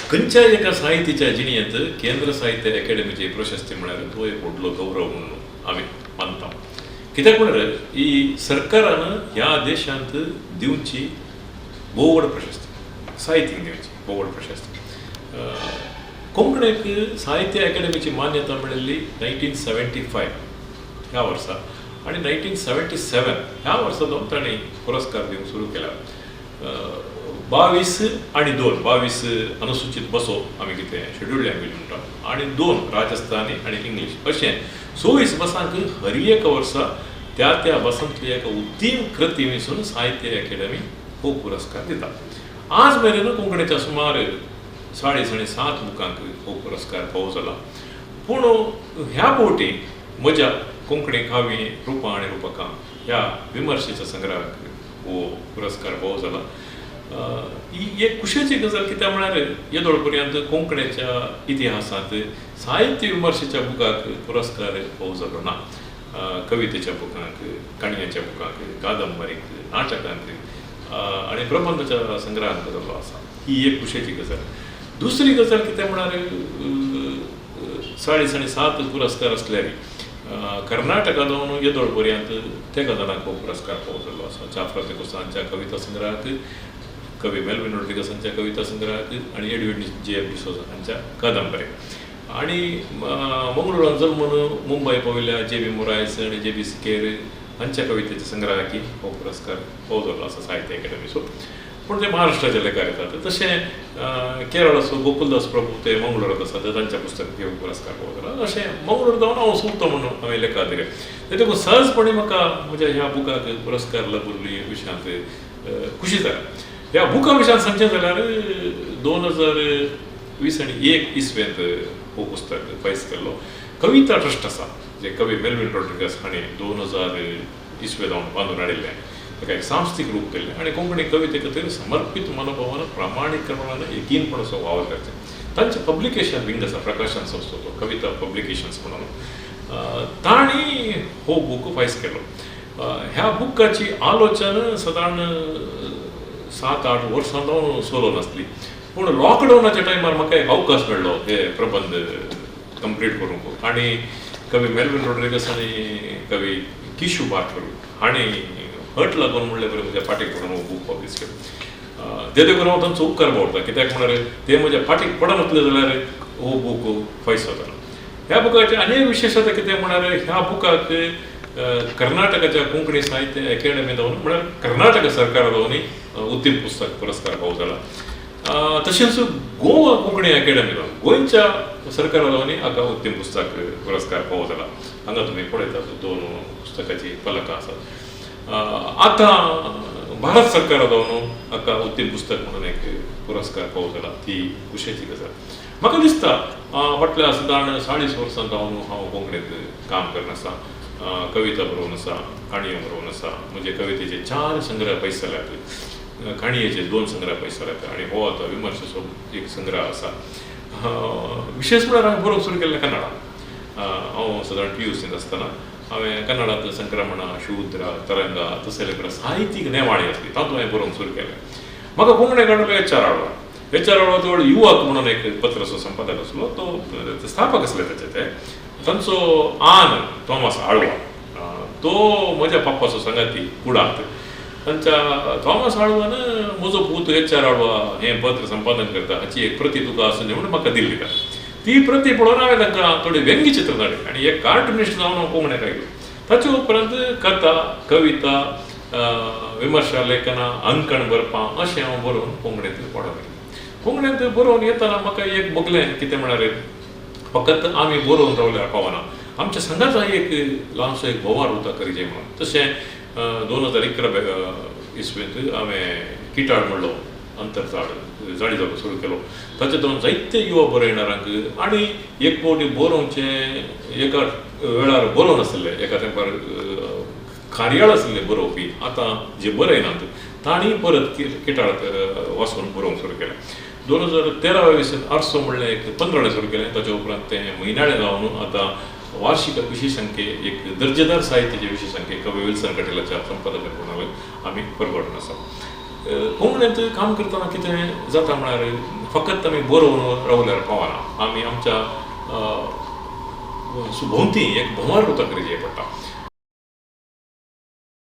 खंयच्या एका साहित्याच्या जिणेंत केंद्र साहित्य अकादेमीची प्रशस्ती म्हळ्यार तो एक व्हडलो गौरव म्हणून आमी मानता. कित्याक म्हळ्यार ही सरकारान ह्या देशांत दिवची भोव व्हड प्रशस्ती, साहित्याक दिवची भोव व्हड प्रशस्ती. कोंकणीक साहित्य अकादेमीची मान्यता मेळिल्ली 1975 ह्या वर्सा आनी 1977 ह्या वर्साचो ताणें पुरस्कार दिवंक सुरू केला. 22 आणि 2 22 अनुसूचित बसो आमी कितें शेड्यूल्ड लँग्वेज म्हणटा आनी 2 राजस्थानी आनी इंग्लीश अशें 24 बसांक हर एक वर्सा त्या त्या बसांतली एका उत्तीम कृती विसून साहित्य अकादेमी हो पुरस्कार दिता. आज मेरेन कोंकणीच्या सुमार 7.5 बुकांक हो पुरस्कार फावो जाला. पूण ह्या फावटी म्हज्या कोंकणी कावी रुपां आनी रुपकां ह्या विमर्शेच्या संग्रहाक हो पुरस्कार फावो जाला. ही एक खुशेची गजाल कित्याक म्हळ्यार येदोळ पर्यंत कोंकणीच्या इतिहासांत साहित्य विमर्शेच्या बुकाक पुरस्कार फावो जालो ना. कवितेच्या बुकांक, काणयांच्या बुकांक, कादंबरीक, नाटकांक आनी प्रबंधाच्या संग्रहांक जाल्लो आसा. ही एक खुशेची गजाल. दुसरी गजाल कितें म्हळ्यार 7.5 पुरस्कार असल्यार कर्नाटकांतून येदोळ पर्यंत ते गजालांक हो पुरस्कार फावो जाल्लो आसा. जाफ्रा तेकोसांच्या कविता संग्रहाक, कवी मेल्विन रॉड्रिगसांच्या कविता संग्रहाक आनी एडवर्ड J.F. डिसोजा हांच्या कादंबऱ्याक. आनी मंगळुरांत जल्मून मुंबय पाविल्ल्या J.B. मोरायस आनी J.B. सिकेर हांच्या कवितेच्या संग्रहाकी हो पुरस्कार फावो जाल्लो आसा साहित्य अकादेमीचो. पूण ते महाराष्ट्राचे लेखार येतात. तशें केरळाचो गोकुलदास प्रभू ते मंगळुरांत आसा ते तांच्या पुस्तकाक हो पुरस्कार फावो जाला. अशें मंगळूर जावन हांव सुरतो म्हणून हांवें लेखार दिलें. देखून सहजपणी म्हाका म्हज्या ह्या बुकाक पुरस्कार लागिल्ली विशयांत खुशी जाल्या. ह्या बुका विशयान सांगचें जाल्यार 2021 इस्वेंत हो पुस्तक फायज केल्लो. कविता ट्रस्ट आसा जे कवी मेल्विन रॉड्रिगस हांणी 2000 इस्वेंत बांदून हाडिल्लें. ताका एक सांस्कृतीक रूप केल्लें आनी कोंकणी कविते खातीर समर्पीत मनोभावान प्रामाणीकपणान एकीनपण असो वावर करचें. तांचें पब्लिकेशन विंग आसा, प्रकाशन संस्थो तो कविता पब्लिकेशन्स म्हणून तांणी हो बूक फायज केलो. ह्या बुकाची आलोचना सादारण 7-8 वर्सां जावन सोलो नासली. पूण लॉकडावनाच्या टायमार म्हाका एक अवकाश मेळ्ळो हे प्रबंध कंप्लीट करूंक. आनी कवी मेल्विन रॉड्रिगस आनी कवी किशू बारकर हांणी हट लागून म्हणलें बरें म्हज्या फाटीक पडून हो बूक पब्लीश केलो. ते देखून हांव तांचो उपकार भावरता. कित्याक म्हळ्यार ते म्हज्या फाटीक पडनासले जाल्यार हो बूक फायज जातालो. ह्या बुकाची आनी एक विशेशता कितें म्हळ्यार ह्या बुकाक कर्नाटकाच्या कोंकणी साहित्य अकादेमी जावन म्हळ्यार कर्नाटक सरकारा जावन उत्तीम पुस्तक पुरस्कार फावो जाला. तशेंच गोवा कोंकणी अकादेमी जावन गोंयच्या सरकारा जावन हाका उत्तीम पुस्तक पुरस्कार फावो जाला. हांगा तुमी पळयतात 2 पुस्तकाची फलकां आसात. आतां भारत सरकारा जावन हाका उत्तीम पुस्तक म्हणून एक पुरस्कार फावो जाला. ती खुशेची गजाल. म्हाका दिसता फाटल्या सादारण 40 वर्सां जावन हांव कोंकणींत काम करना आसा. कविता बरोवन आसा, काणयो बरोवन आसा. म्हजे कवितेचे 4 संग्रह फायज जाल्यात, काणयेचे 2 संग्रह फायज जाल्यात आनी हो आतां विमर्शेचो एक संग्रह आसा. विशेश म्हळ्यार हांवें बरोवंक सुरू केल्लें कन्नडांत. हांव सादारण PUCंत आसतना हांवें कन्नडांत संक्रमणा, शूद्रा, तरंगा तसले साहित्यीक नेमाळी आसली तातूंत हांवें बरोवंक सुरू केलें. म्हाका कोंकणी काडलो HR आळवा. HR आळवा तो युवक म्हणून एक पत्राचो संपादक आसलो. तो स्थापक आसले ते. तांचो आन थॉमस आळवा तो म्हज्या पप्पाचो संगाती कुडांत. तांच्या थॉमस आळवान म्हजो पूत HR आळवा हें पत्र संपादन करता हाची एक प्रती तुका आसूं म्हणून म्हाका दिल्ली. ती प्रती पळोवन हांवें तांकां थोडी व्यंग्यचित्र धाडली आनी एक कार्टुनिस्ट जावन हांव कोंकणीक आयलो. ताचे उपरांत कथा, कविता, विमर्शा लेखनां, अंकण बरपां अशें हांव बरोवन कोंकणींत पडोंक लागलो. कोंकणींत बरोवन येतना म्हाका एक भोगलें कितें म्हळ्यार फकत आमी बरोवन रावल्यार पावना. आमच्या संघाचो एक ल्हानसो एक बोवार उरता करिजे म्हणून. तशें 2011 इस्वेंत हांवें किटाळ म्हणलो अंतरजाळ जाळी जावपाक सुरू केलो. ताचे दोन जायते युवा बरयणाऱ्यांक आनी एक फावटी बरोवचें एका वेळार बरोवन आसलें, एका तेंपार कार्याळ आसलें बरोवपी. आतां जे बरयनात तांणी परत किटाळांत वचून बरोवंक सुरू केलें. 2013 वर्सांत आर्सो म्हणलें एक पंदराणें सुरू केलें. ताचे उपरांत तें म्हयनाळें जावन आतां वार्षिक विशेशांके एक दर्जेदार साहित्याचे विशेशांके कवी विल्सन कटेलाच्या संपादकान आमी परगडून आसा. कोंकणीत काम करतना कितें जाता म्हळ्यार फकत आमी बरोवन रावल्यार पावना. आमी आमच्या भोंवती एक भोंवार उदक करचें पडटा.